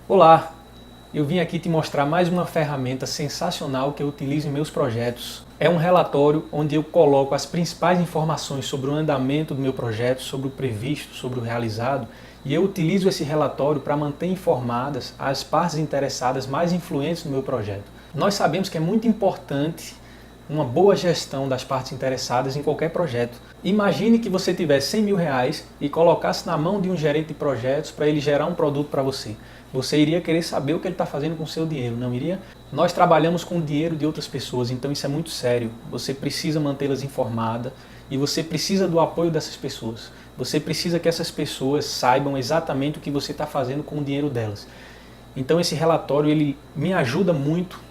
Olá, eu vim aqui te mostrar mais uma ferramenta sensacional que eu utilizo em meus projetos. É um relatório onde eu coloco as principais informações sobre o andamento do meu projeto, sobre o previsto, sobre o realizado, e eu utilizo esse relatório para manter informadas as partes interessadas mais influentes no meu projeto. Nós sabemos que é muito importante uma boa gestão das partes interessadas em qualquer projeto. Imagine que você tivesse 100 mil reais e colocasse na mão de um gerente de projetos para ele gerar um produto para você. Você iria querer saber o que ele está fazendo com o seu dinheiro, não iria? Nós trabalhamos com o dinheiro de outras pessoas, então isso é muito sério. Você precisa mantê-las informadas e você precisa do apoio dessas pessoas. Você precisa que essas pessoas saibam exatamente o que você está fazendo com o dinheiro delas. Então esse relatório ele me ajuda muito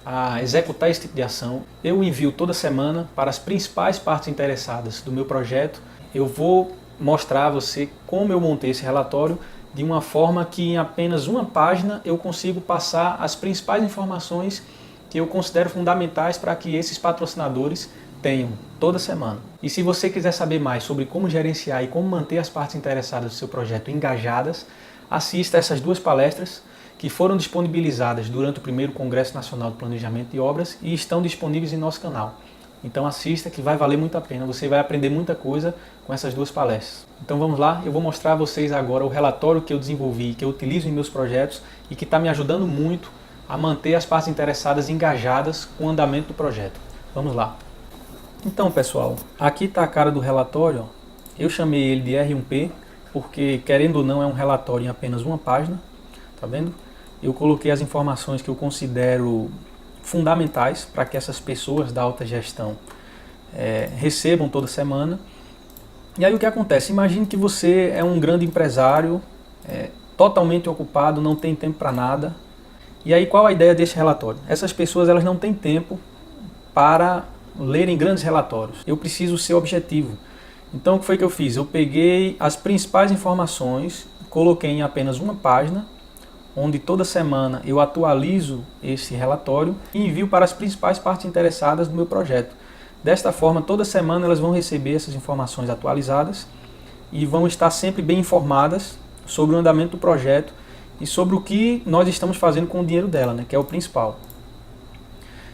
a executar esse tipo de ação. Eu envio toda semana para as principais partes interessadas do meu projeto. Eu vou mostrar a você como eu montei esse relatório de uma forma que em apenas uma página eu consigo passar as principais informações que eu considero fundamentais para que esses patrocinadores tenham toda semana. E se você quiser saber mais sobre como gerenciar e como manter as partes interessadas do seu projeto engajadas, assista essas duas palestras que foram disponibilizadas durante o primeiro Congresso Nacional de Planejamento de Obras e estão disponíveis em nosso canal. Então assista que vai valer muito a pena, você vai aprender muita coisa com essas duas palestras. Então vamos lá, eu vou mostrar a vocês agora o relatório que eu desenvolvi, que eu utilizo em meus projetos e que está me ajudando muito a manter as partes interessadas engajadas com o andamento do projeto. Vamos lá. Então pessoal, aqui está a cara do relatório, ó. Eu chamei ele de R1P, porque querendo ou não é um relatório em apenas uma página, tá vendo? Eu coloquei as informações que eu considero fundamentais para que essas pessoas da alta gestão recebam toda semana. E aí o que acontece? Imagine que você é um grande empresário, totalmente ocupado, não tem tempo para nada. E aí qual a ideia desse relatório? Essas pessoas elas não têm tempo para lerem grandes relatórios. Eu preciso ser objetivo. Então o que foi que eu fiz? Eu peguei as principais informações, coloquei em apenas uma página, onde toda semana eu atualizo esse relatório e envio para as principais partes interessadas do meu projeto. Desta forma, toda semana elas vão receber essas informações atualizadas e vão estar sempre bem informadas sobre o andamento do projeto e sobre o que nós estamos fazendo com o dinheiro dela, né, que é o principal.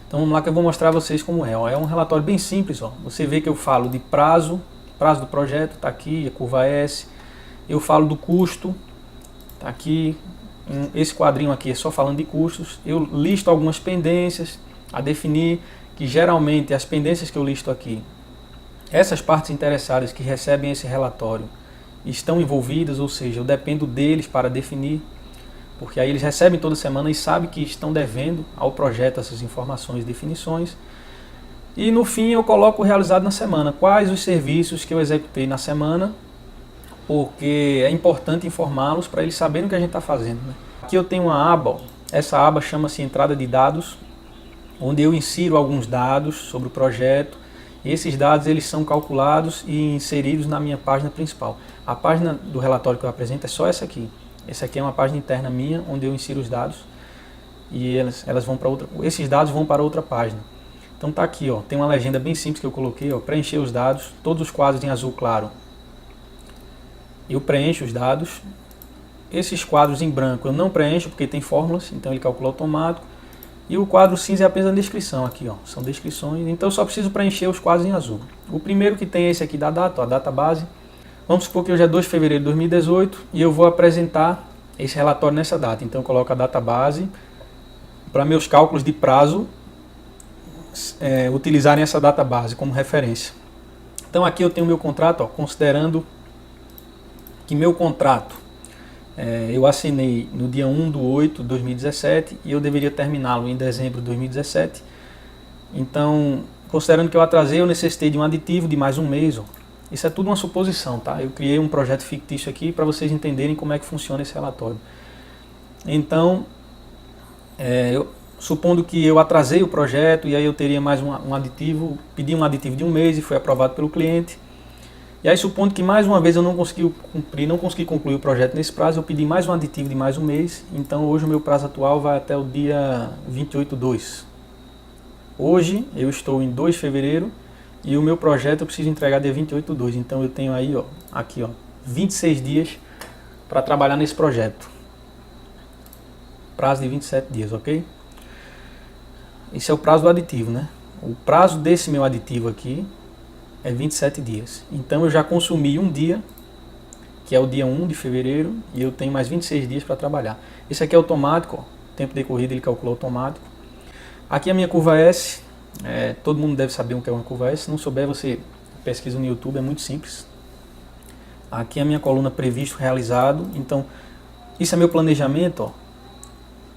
Então vamos lá que eu vou mostrar a vocês como é. Ó. É um relatório bem simples. Ó. Você vê que eu falo de prazo do projeto, está aqui, a curva S. Eu falo do custo, está aqui. Esse quadrinho aqui é só falando de custos. Eu listo algumas pendências a definir, que geralmente as pendências que eu listo aqui, essas partes interessadas que recebem esse relatório estão envolvidas, ou seja, eu dependo deles para definir, porque aí eles recebem toda semana e sabem que estão devendo ao projeto essas informações e definições. E no fim eu coloco o realizado na semana, quais os serviços que eu executei na semana, porque é importante informá-los para eles saberem o que a gente está fazendo. Né? Aqui eu tenho uma aba, ó. Essa aba chama-se entrada de dados, onde eu insiro alguns dados sobre o projeto, e esses dados eles são calculados e inseridos na minha página principal. A página do relatório que eu apresento é só essa aqui. Essa aqui é uma página interna minha, onde eu insiro os dados, e elas vão para outra, esses dados vão para outra página. Então tá aqui, ó, tem uma legenda bem simples que eu coloquei, ó, preencher os dados, todos os quadros em azul claro. Eu preencho os dados, esses quadros em branco eu não preencho porque tem fórmulas, então ele calcula automático, e o quadro cinza é apenas a descrição aqui, ó, são descrições, então eu só preciso preencher os quadros em azul. O primeiro que tem é esse aqui da data, ó, a data base, vamos supor que hoje é 2 de fevereiro de 2018 e eu vou apresentar esse relatório nessa data, então eu coloco a data base para meus cálculos de prazo utilizarem essa data base como referência. Então aqui eu tenho o meu contrato, ó, considerando que meu contrato eu assinei no dia 1/8/2017 de 2017 e eu deveria terminá-lo em dezembro de 2017. Então, considerando que eu atrasei, eu necessitei de um aditivo de mais um mês. Ó. Isso é tudo uma suposição, tá? Eu criei um projeto fictício aqui para vocês entenderem como é que funciona esse relatório. Então, supondo que eu atrasei o projeto e aí eu teria mais um aditivo, pedi um aditivo de um mês e foi aprovado pelo cliente. E aí, supondo que mais uma vez eu não consegui concluir o projeto nesse prazo, eu pedi mais um aditivo de mais um mês. Então hoje o meu prazo atual vai até o dia 28/2. Hoje eu estou em 2 de fevereiro e o meu projeto eu preciso entregar dia 28/2. Então eu tenho aí, ó, aqui, ó, 26 dias para trabalhar nesse projeto. prazo de 27 dias, ok? Esse é o prazo do aditivo, né? O prazo desse meu aditivo aqui é 27 dias. Então eu já consumi um dia, que é o dia 1 de fevereiro, e eu tenho mais 26 dias para trabalhar. Esse aqui é automático, ó. Tempo decorrido ele calcula automático. Aqui a minha curva S, todo mundo deve saber o que é uma curva S. Se não souber, você pesquisa no YouTube, é muito simples. Aqui a minha coluna previsto, realizado. Então, isso é meu planejamento, ó.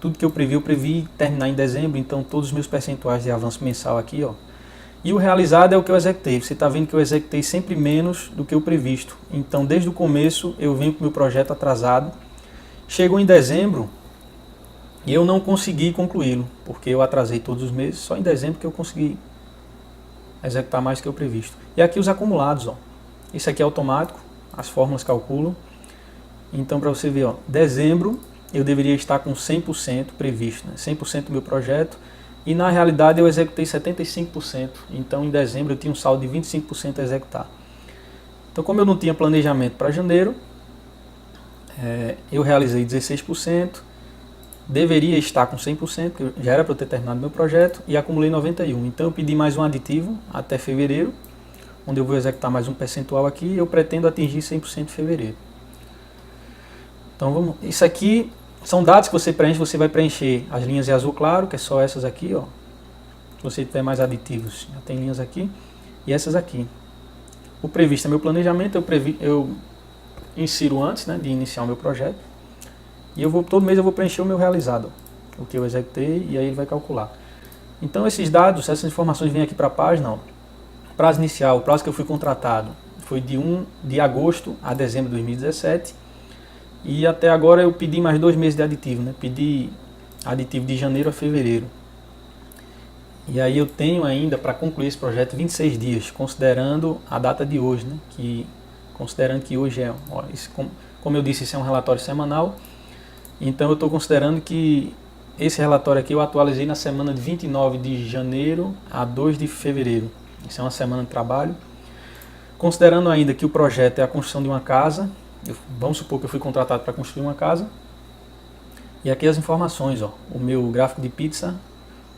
Tudo que eu previ terminar em dezembro, então todos os meus percentuais de avanço mensal aqui, ó. E o realizado é o que eu executei. Você está vendo que eu executei sempre menos do que o previsto. Então, desde o começo, eu venho com o meu projeto atrasado. Chegou em dezembro e eu não consegui concluí-lo, porque eu atrasei todos os meses. Só em dezembro que eu consegui executar mais do que o previsto. E aqui os acumulados, ó. Isso aqui é automático, as fórmulas calculam. Então, para você ver, ó, dezembro eu deveria estar com 100% previsto, né? 100% do meu projeto, e na realidade eu executei 75%, então em dezembro eu tinha um saldo de 25% a executar. Então, como eu não tinha planejamento para janeiro, eu realizei 16%, deveria estar com 100%, porque já era para eu ter terminado meu projeto, e acumulei 91%. Então eu pedi mais um aditivo até fevereiro, onde eu vou executar mais um percentual aqui, e eu pretendo atingir 100% em fevereiro. Então vamos, isso aqui são dados que você preenche, você vai preencher as linhas em azul claro, que é só essas aqui, ó. Se você tiver mais aditivos, já tem linhas aqui, e essas aqui. O previsto é meu planejamento, eu insiro antes, né, de iniciar o meu projeto, e todo mês eu vou preencher o meu realizado, o que eu executei, e aí ele vai calcular. Então esses dados, essas informações vêm aqui para a página, ó. Prazo inicial, o prazo que eu fui contratado foi de 1 de agosto a dezembro de 2017, e até agora eu pedi mais 2 meses de aditivo, né? Pedi aditivo de janeiro a fevereiro. E aí eu tenho ainda para concluir esse projeto 26 dias, considerando a data de hoje, né? Considerando que hoje como eu disse, isso é um relatório semanal, então eu estou considerando que esse relatório aqui eu atualizei na semana de 29 de janeiro a 2 de fevereiro. Isso é uma semana de trabalho. Considerando ainda que o projeto é a construção de uma casa, vamos supor que eu fui contratado para construir uma casa. E aqui as informações, ó, o meu gráfico de pizza,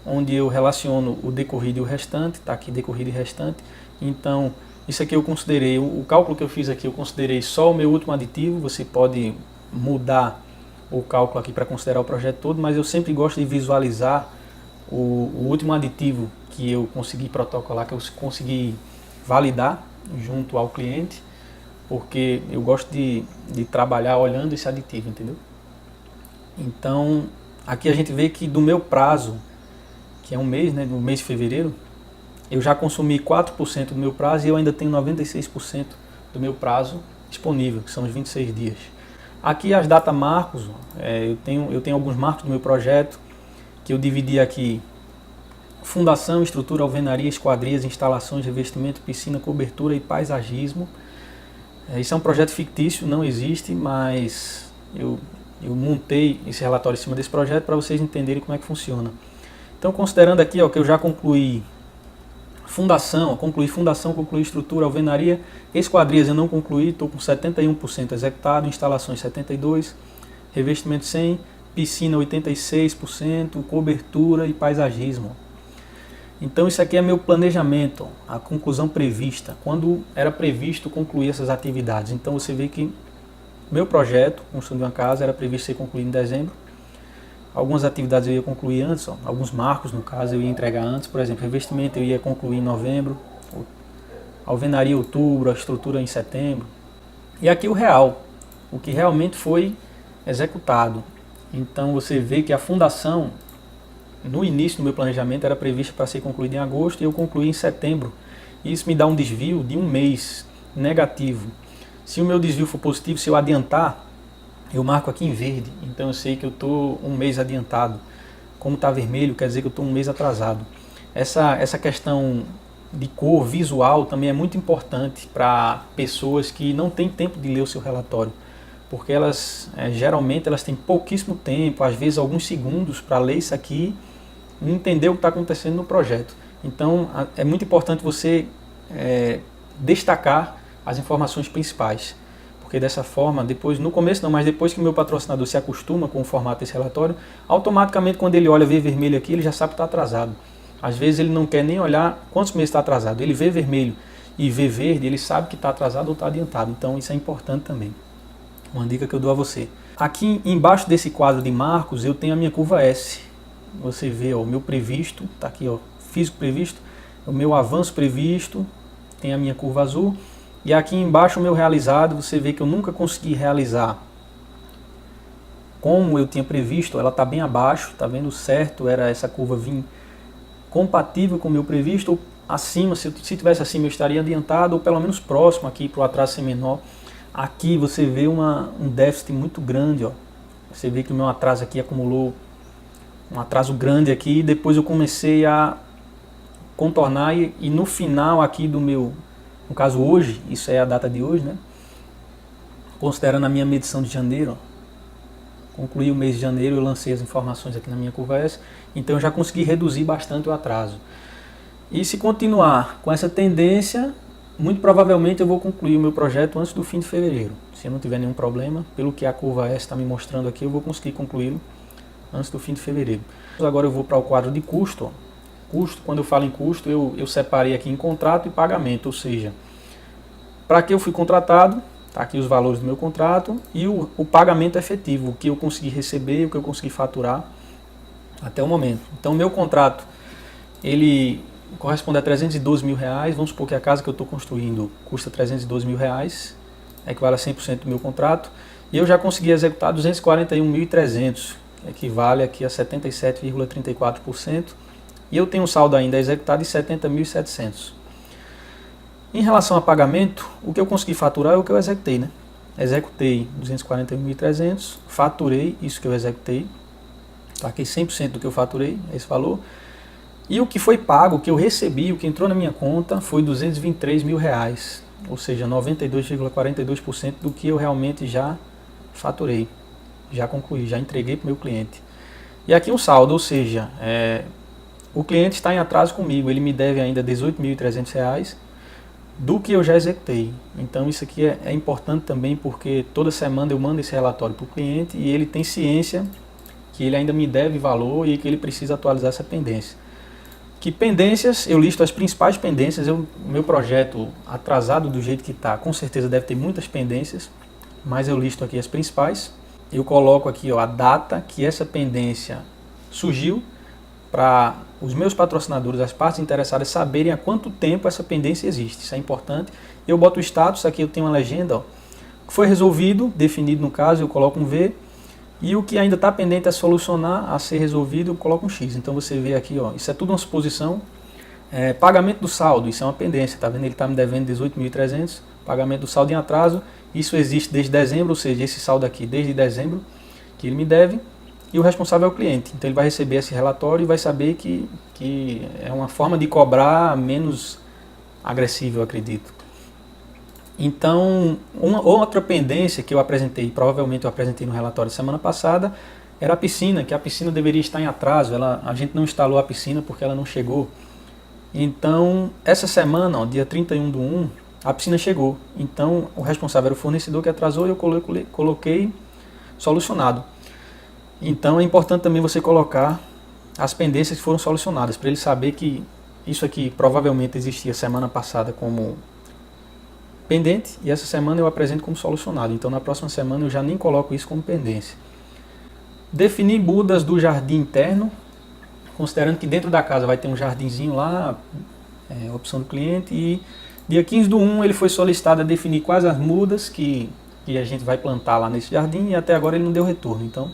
onde eu relaciono o decorrido e o restante, está aqui decorrido e restante. Então, isso aqui eu considerei, o cálculo que eu fiz aqui, eu considerei só o meu último aditivo. Você pode mudar o cálculo aqui para considerar o projeto todo, mas eu sempre gosto de visualizar o último aditivo que eu consegui protocolar, que eu consegui validar junto ao cliente, porque eu gosto de trabalhar olhando esse aditivo, entendeu? Então, aqui a gente vê que do meu prazo, que é um mês, né, no mês de fevereiro, eu já consumi 4% do meu prazo e eu ainda tenho 96% do meu prazo disponível, que são os 26 dias. Aqui as data marcos, eu tenho alguns marcos do meu projeto, que eu dividi aqui: fundação, estrutura, alvenaria, esquadrias, instalações, revestimento, piscina, cobertura e paisagismo. Isso é um projeto fictício, não existe, mas eu montei esse relatório em cima desse projeto para vocês entenderem como é que funciona. Então, considerando aqui, ó, que eu já concluí fundação, concluí estrutura, alvenaria, esquadrias eu não concluí, estou com 71% executado, instalações 72%, revestimento 100%, piscina 86%, cobertura e paisagismo. Então isso aqui é meu planejamento, a conclusão prevista, quando era previsto concluir essas atividades. Então você vê que meu projeto, construção de uma casa, era previsto ser concluído em dezembro. Algumas atividades eu ia concluir antes, ó, alguns marcos no caso eu ia entregar antes, por exemplo, revestimento eu ia concluir em novembro, alvenaria em outubro, a estrutura em setembro. E aqui o real, o que realmente foi executado. Então você vê que a fundação, no início do meu planejamento, era prevista para ser concluída em agosto e eu concluí em setembro. Isso me dá um desvio de um mês negativo. Se o meu desvio for positivo, se eu adiantar, eu marco aqui em verde. Então eu sei que eu estou um mês adiantado. Como está vermelho, quer dizer que eu estou um mês atrasado. Essa questão de cor visual também é muito importante para pessoas que não têm tempo de ler o seu relatório. Porque elas, geralmente, elas têm pouquíssimo tempo, às vezes alguns segundos, para ler isso aqui e entender o que está acontecendo no projeto. Então, é muito importante você destacar as informações principais. porque dessa forma, depois, no começo não, mas depois que o meu patrocinador se acostuma com o formato desse relatório, automaticamente quando ele olha ver vermelho aqui, ele já sabe que está atrasado. Às vezes ele não quer nem olhar quantos meses está atrasado, ele vê vermelho e vê verde, ele sabe que está atrasado ou está adiantado, então isso é importante também. Uma dica que eu dou a você. Aqui embaixo desse quadro de marcos eu tenho a minha curva S. Você vê ó, o meu previsto, está aqui ó, físico previsto, o meu avanço previsto, tem a minha curva azul. E aqui embaixo o meu realizado, você vê que eu nunca consegui realizar como eu tinha previsto, ela está bem abaixo, está vendo certo, era essa curva vir compatível com o meu previsto, ou acima, se tivesse acima eu estaria adiantado, ou pelo menos próximo aqui para o atraso ser menor. Aqui você vê um déficit muito grande, ó. Você vê que o meu atraso aqui acumulou um atraso grande aqui, depois eu comecei a contornar e no final aqui do meu, no caso hoje, isso é a data de hoje, né? Considerando a minha medição de janeiro, ó, concluí o mês de janeiro, eu lancei as informações aqui na minha curva S, então eu já consegui reduzir bastante o atraso. E se continuar com essa tendência, muito provavelmente eu vou concluir o meu projeto antes do fim de fevereiro. Se eu não tiver nenhum problema, pelo que a curva S está me mostrando aqui, eu vou conseguir concluí-lo antes do fim de fevereiro. Agora eu vou para o quadro de custo. Ó. Custo, quando eu falo em custo, eu separei aqui em contrato e pagamento, ou seja, para que eu fui contratado, tá aqui os valores do meu contrato e o pagamento efetivo, o que eu consegui receber, o que eu consegui faturar até o momento. Então, meu contrato, ele corresponde a 312 mil reais, vamos supor que a casa que eu estou construindo custa 312 mil reais, equivale a 100% do meu contrato, e eu já consegui executar 241.300, equivale aqui a 77,34%, e eu tenho um saldo ainda a executar de 70.700. Em relação a pagamento, o que eu consegui faturar é o que eu executei, né? Executei 241.300, faturei isso que eu executei, tá aqui 100% do que eu faturei, esse valor. E o que foi pago, o que eu recebi, o que entrou na minha conta foi 223 mil reais, ou seja, 92,42% do que eu realmente já faturei, já concluí, já entreguei para o meu cliente. E aqui um saldo, ou seja, o cliente está em atraso comigo, ele me deve ainda 18.300 reais do que eu já executei. Então isso aqui é importante também porque toda semana eu mando esse relatório para o cliente e ele tem ciência que ele ainda me deve valor e que ele precisa atualizar essa pendência. Que pendências, eu listo as principais pendências, meu projeto atrasado do jeito que está, com certeza deve ter muitas pendências, mas eu listo aqui as principais. Eu coloco aqui ó, a data que essa pendência surgiu para os meus patrocinadores, as partes interessadas, saberem há quanto tempo essa pendência existe, isso é importante. Eu boto o status, aqui eu tenho uma legenda, ó, que foi resolvido, definido no caso, eu coloco um V. E o que ainda está pendente a solucionar, a ser resolvido, eu coloco um X. Então você vê aqui, ó, isso é tudo uma suposição. Pagamento do saldo, isso é uma pendência, tá vendo? Ele está me devendo 18.300, pagamento do saldo em atraso. Isso existe desde dezembro, ou seja, esse saldo aqui desde dezembro que ele me deve. E o responsável é o cliente. Então ele vai receber esse relatório e vai saber que é uma forma de cobrar menos agressiva, eu acredito. Então, outra pendência que eu apresentei, provavelmente eu apresentei no relatório semana passada, era a piscina, que a piscina deveria estar em atraso, a gente não instalou a piscina porque ela não chegou. Então, essa semana, ó, dia 31/1, a piscina chegou. Então, o responsável era o fornecedor que atrasou e eu coloquei solucionado. Então, é importante também você colocar as pendências que foram solucionadas, para ele saber que isso aqui provavelmente existia semana passada como pendente, e essa semana eu apresento como solucionado. Então na próxima semana eu já nem coloco isso como pendência. Definir mudas do jardim interno, considerando que dentro da casa vai ter um jardinzinho lá, opção do cliente, e dia 15/1 ele foi solicitado a definir quais as mudas que a gente vai plantar lá nesse jardim, e até agora ele não deu retorno, então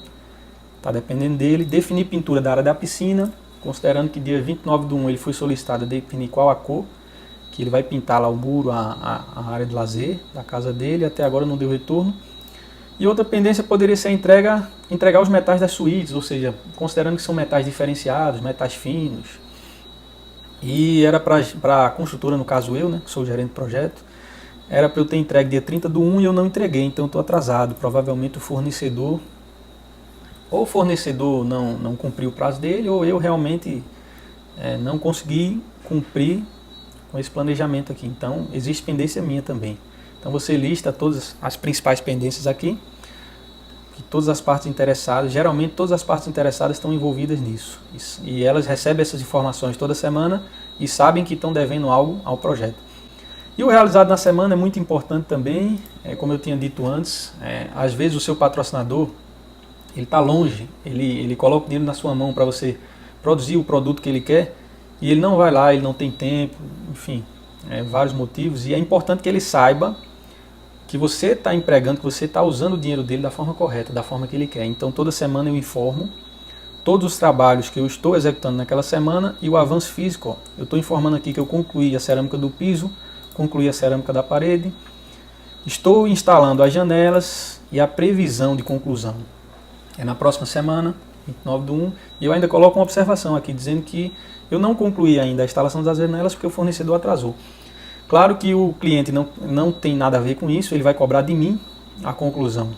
está dependendo dele. Definir pintura da área da piscina, considerando que dia 29/1 ele foi solicitado a definir qual a cor que ele vai pintar lá o muro, a área de lazer da casa dele, até agora não deu retorno. E outra pendência poderia ser entregar os metais das suítes, ou seja, considerando que são metais diferenciados, metais finos. E era para a construtora, no caso eu, né, que sou o gerente do projeto, era para eu ter entregue dia 30/1 e eu não entreguei, então estou atrasado. Provavelmente o fornecedor não cumpriu o prazo dele, ou eu realmente não consegui cumprir com esse planejamento aqui. Então existe pendência minha também. Então você lista todas as principais pendências aqui, que todas as partes interessadas, geralmente todas as partes interessadas estão envolvidas nisso. E elas recebem essas informações toda semana e sabem que estão devendo algo ao projeto. E o realizado na semana é muito importante também, como eu tinha dito antes, às vezes o seu patrocinador, ele está longe, ele coloca o dinheiro na sua mão para você produzir o produto que ele quer, e ele não vai lá, ele não tem tempo, enfim, vários motivos, e é importante que ele saiba que você está empregando, que você está usando o dinheiro dele da forma correta, da forma que ele quer. Então toda semana eu informo todos os trabalhos que eu estou executando naquela semana e o avanço físico. Ó. Eu estou informando aqui que eu concluí a cerâmica do piso, concluí a cerâmica da parede, estou instalando as janelas e a previsão de conclusão é na próxima semana, 29/1, e eu ainda coloco uma observação aqui dizendo que eu não concluí ainda a instalação das janelas porque o fornecedor atrasou. Claro que o cliente não tem nada a ver com isso, ele vai cobrar de mim a conclusão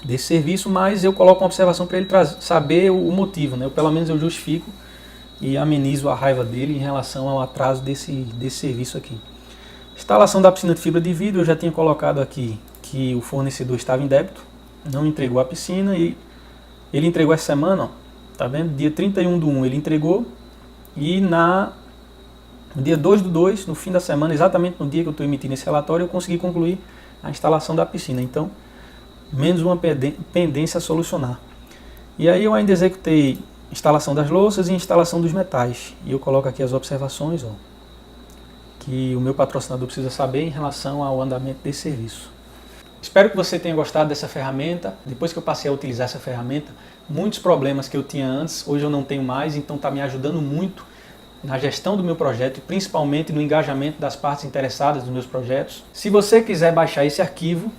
desse serviço, mas eu coloco uma observação para ele saber o motivo, né? Pelo menos eu justifico e amenizo a raiva dele em relação ao atraso desse serviço aqui. Instalação da piscina de fibra de vidro, eu já tinha colocado aqui que o fornecedor estava em débito, não entregou a piscina e ele entregou essa semana, ó, tá vendo? Dia 31/1 ele entregou e no dia 2/2, no fim da semana, exatamente no dia que eu estou emitindo esse relatório, eu consegui concluir a instalação da piscina. Então, menos uma pendência a solucionar. E aí eu ainda executei instalação das louças e instalação dos metais. E eu coloco aqui as observações, ó, que o meu patrocinador precisa saber em relação ao andamento desse serviço. Espero que você tenha gostado dessa ferramenta. Depois que eu passei a utilizar essa ferramenta, muitos problemas que eu tinha antes, hoje eu não tenho mais, então está me ajudando muito na gestão do meu projeto e principalmente no engajamento das partes interessadas nos meus projetos. Se você quiser baixar esse arquivo,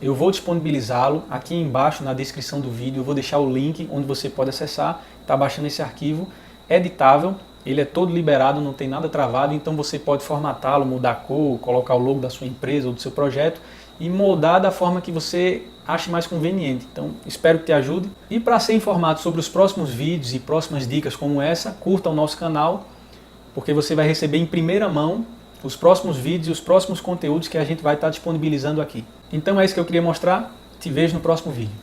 eu vou disponibilizá-lo aqui embaixo na descrição do vídeo, eu vou deixar o link onde você pode acessar, está baixando esse arquivo, é editável, ele é todo liberado, não tem nada travado, então você pode formatá-lo, mudar a cor, colocar o logo da sua empresa ou do seu projeto e moldar da forma que você ache mais conveniente. Então espero que te ajude. E para ser informado sobre os próximos vídeos e próximas dicas como essa, curta o nosso canal, porque você vai receber em primeira mão os próximos vídeos e os próximos conteúdos que a gente vai estar disponibilizando aqui. Então é isso que eu queria mostrar, te vejo no próximo vídeo.